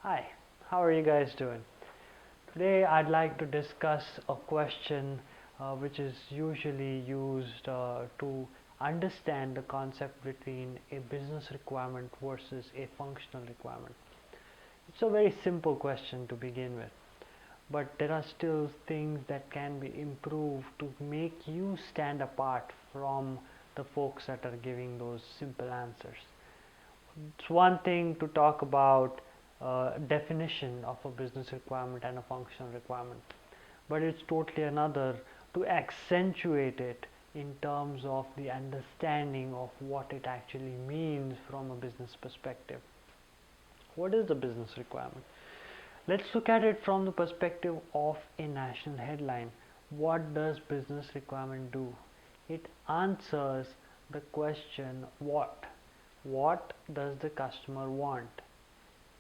Hi, how are you guys doing? Today I'd like to discuss a question which is usually used to understand the concept between a business requirement versus a functional requirement. It's a very simple question to begin with, but there are still things that can be improved to make you stand apart from the folks that are giving those simple answers. It's one thing to talk about definition of a business requirement and a functional requirement, but it's totally another to accentuate it in terms of the understanding of what it actually means from a business perspective. What is the business requirement? Let's look at it from the perspective of a national headline. What does business requirement do? It answers the question what. What does the customer want?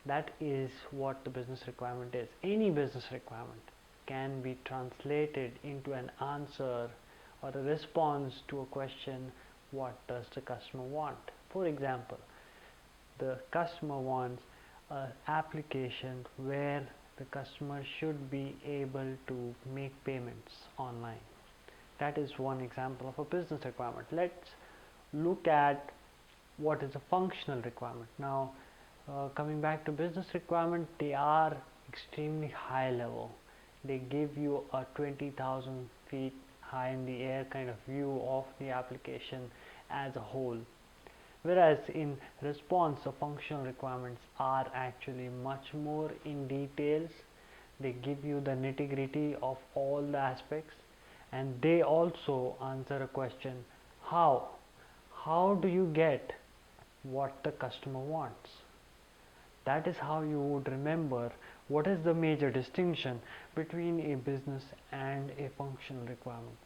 That is what the business requirement is. Any business requirement can be translated into an answer or a response to a question, what does the customer want? For example, the customer wants an application where the customer should be able to make payments online. That is one example of a business requirement. Let's look at what is a functional requirement. Now, coming back to business requirement, they are extremely high level. They give you a 20,000 feet high in the air kind of view of the application as a whole. Whereas in response, the functional requirements are actually much more in details. They give you the nitty-gritty of all the aspects, and they also answer a question, how? How do you get what the customer wants? That is how you would remember what is the major distinction between a business and a functional requirement.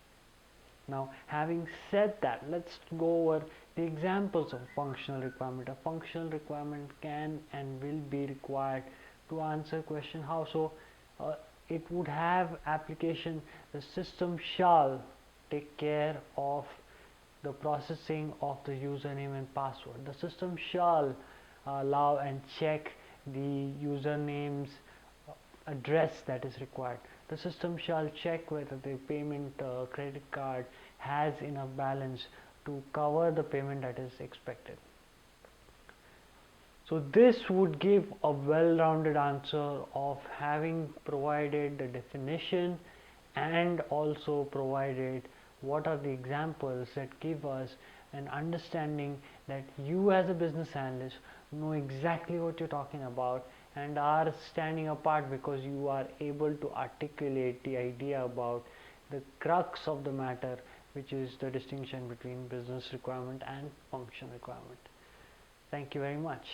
Now, having said that, let's go over the examples of functional requirement. A functional requirement can and will be required to answer question how. So it would have application, the system shall take care of the processing of the username and password. The system shall allow and check the username's address that is required. The system shall check whether the payment credit card has enough balance to cover the payment that is expected. So this would give a well-rounded answer of having provided the definition and also provided what are the examples that give us an understanding that you as a business analyst know exactly what you're talking about and are standing apart because you are able to articulate the idea about the crux of the matter, which is the distinction between business requirement and function requirement. Thank you very much.